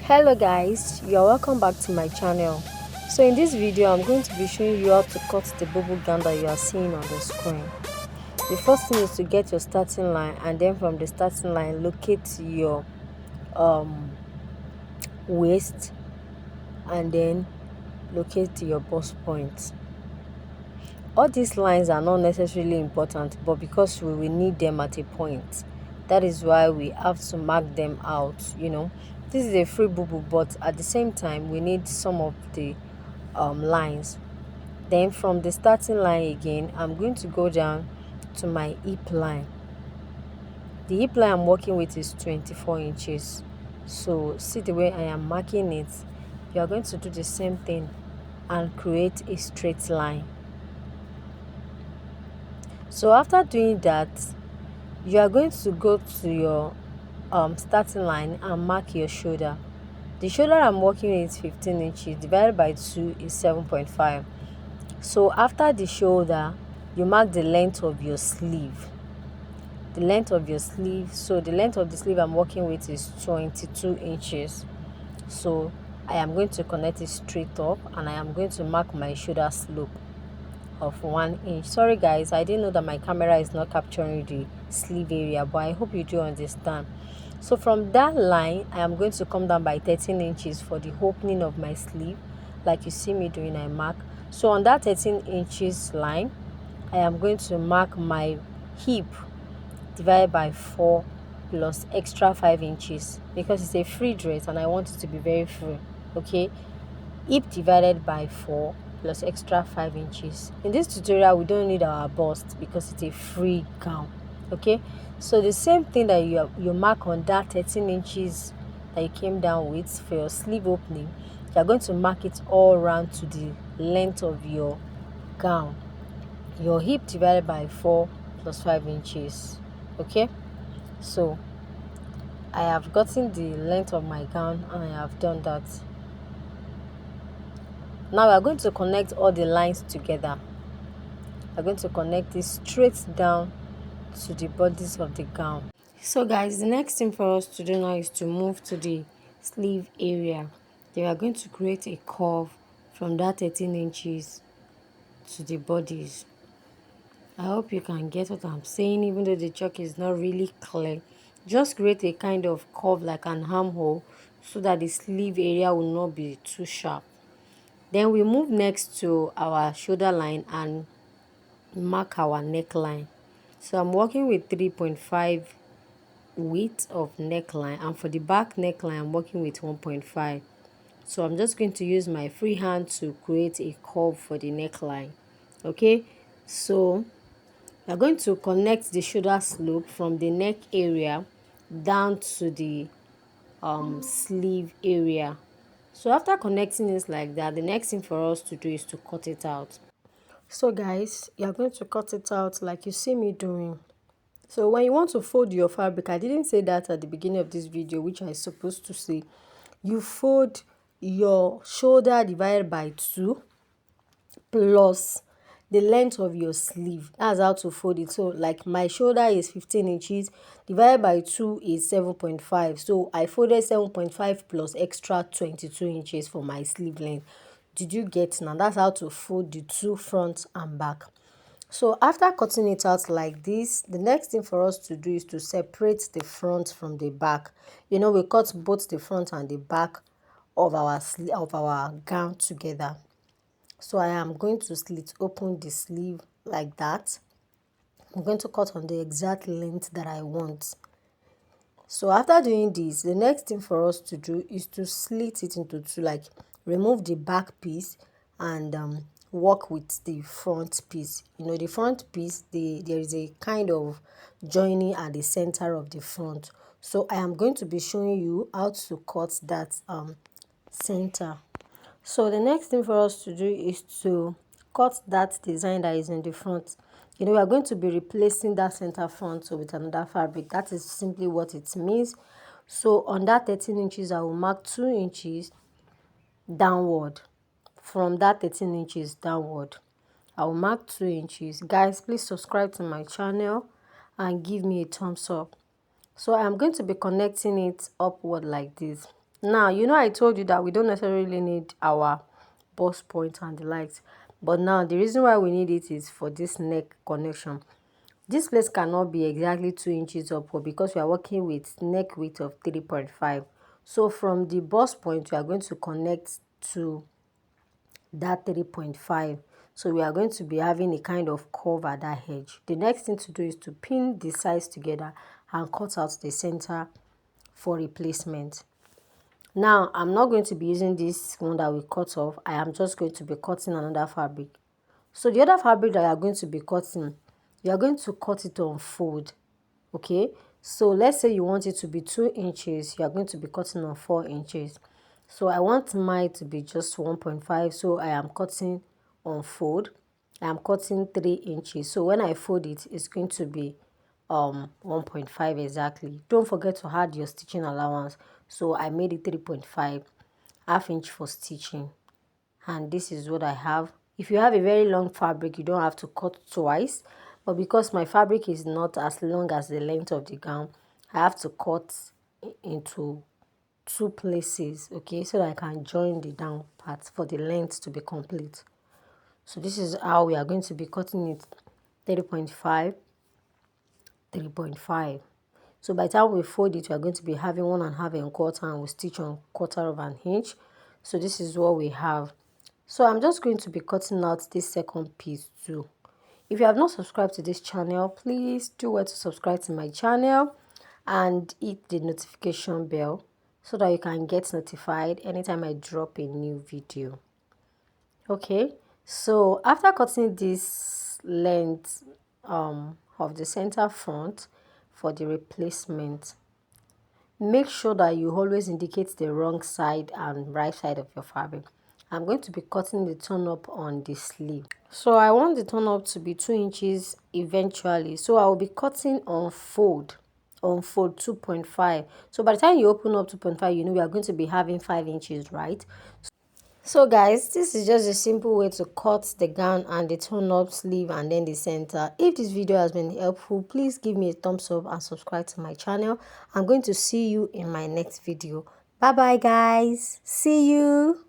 Hello guys, you're welcome back to my channel. So in this video I'm going to be showing you how to cut the bubble gown that you are seeing on the screen. The first thing is to get your starting line, and then from the starting line locate your waist, and then locate your bust point. All these lines are not necessarily important, but because we will need them at a point, that is why we have to mark them out. This is a free bubble, but at the same time we need some of the lines. Then from the starting line again, I'm going to go down to my hip line. The hip line I'm working with is 24 inches. So see the way I am marking it. You are going to do the same thing and create a straight line. So after doing that, you are going to go to your starting line and mark your shoulder. The shoulder I'm working with is 15 inches, divided by 2 is 7.5. So after the shoulder, you mark the length of your sleeve. So the length of the sleeve I'm working with is 22 inches. So I am going to connect it straight up, and I am going to mark my shoulder slope of 1 inch. Sorry guys, I didn't know that my camera is not capturing the sleeve area, but I hope you do understand. So from that line, I am going to come down by 13 inches for the opening of my sleeve, like you see me doing. I mark. So on that 13 inches line, I am going to mark my hip divided by 4 plus extra 5 inches, because it's a free dress and I want it to be very free. Okay, hip divided by 4 plus extra 5 inches. In this tutorial we don't need our bust because it's a free gown. Okay, so the same thing that you mark on that 13 inches that you came down with for your sleeve opening, you are going to mark it all around to the length of your gown. Your hip divided by 4 plus 5 inches. Okay, so I have gotten the length of my gown and I have done that. Now we are going to connect all the lines together. We are going to connect this straight down to the bodies of the gown. So guys, the next thing for us to do now is to move to the sleeve area. Then we are going to create a curve from that 13 inches to the bodies. I hope you can get what I'm saying, even though the chalk is not really clear. Just create a kind of curve like an armhole so that the sleeve area will not be too sharp. Then we move next to our shoulder line and mark our neckline. So I'm working with 3.5 width of neckline, and for the back neckline I'm working with 1.5. So I'm just going to use my free hand to create a curve for the neckline. Okay, so we're going to connect the shoulder slope from the neck area down to the sleeve area. So after connecting it like that, the next thing for us to do is to cut it out. So guys, you're going to cut it out like you see me doing. So when you want to fold your fabric, I didn't say that at the beginning of this video, which I supposed to say. You fold your shoulder divided by 2 plus the length of your sleeve. That's how to fold it. So like my shoulder is 15 inches, divided by 2 is 7.5. So I folded 7.5 plus extra 22 inches for my sleeve length. Did you get now? That's how to fold the two front and back. So after cutting it out like this, the next thing for us to do is to separate the front from the back. We cut both the front and the back of our gown together. So I am going to slit open the sleeve like that. I'm going to cut on the exact length that I want. So after doing this, the next thing for us to do is to slit it into two, like remove the back piece and work with the front piece. The front piece, there is a kind of joining at the center of the front. So I am going to be showing you how to cut that center. So the next thing for us to do is to cut that design that is in the front. We are going to be replacing that center front with another fabric. That is simply what it means. So on that 13 inches, I will mark 2 inches downward. From that 13 inches downward, I will mark 2 inches. Guys, please subscribe to my channel and give me a thumbs up. So I am going to be connecting it upward like this. Now, you know I told you that we don't necessarily need our bust point and the likes. But now, the reason why we need it is for this neck connection. This place cannot be exactly 2 inches upward because we are working with neck width of 3.5. So from the bust point, we are going to connect to that 3.5. So we are going to be having a kind of curve at that edge. The next thing to do is to pin the sides together and cut out the center for replacement. Now, I'm not going to be using this one that we cut off. I am just going to be cutting another fabric. So the other fabric that you are going to be cutting, you are going to cut it on fold. Okay, so let's say you want it to be 2 inches, you are going to be cutting on 4 inches. So I want mine to be just 1.5, so I am cutting on fold. I am cutting 3 inches, so when I fold it, it's going to be 1.5 exactly. Don't forget to add your stitching allowance. So I made it 3.5, half inch for stitching. And this is what I have. If you have a very long fabric, you don't have to cut twice, but because my fabric is not as long as the length of the gown, I have to cut into 2 places, okay, so that I can join the down part for the length to be complete. So this is how we are going to be cutting it: 3.5, 3.5. So by the time we fold it, we are going to be having 1.5 quarter, and we stitch on 1/4 of an inch. So this is what we have. So I'm just going to be cutting out this second piece too. If you have not subscribed to this channel, please do well to subscribe to my channel and hit the notification bell so that you can get notified anytime I drop a new video. Okay, so after cutting this length of the center front for the replacement, make sure that you always indicate the wrong side and right side of your fabric. I'm going to be cutting the turn up on the sleeve. So I want the turn up to be 2 inches eventually. So I will be cutting on fold 2.5. So by the time you open up 2.5, you know we are going to be having 5 inches, right? So guys, this is just a simple way to cut the gown and the turn up sleeve and then the center. If this video has been helpful, please give me a thumbs up and subscribe to my channel. I'm going to see you in my next video. Bye bye guys. See you.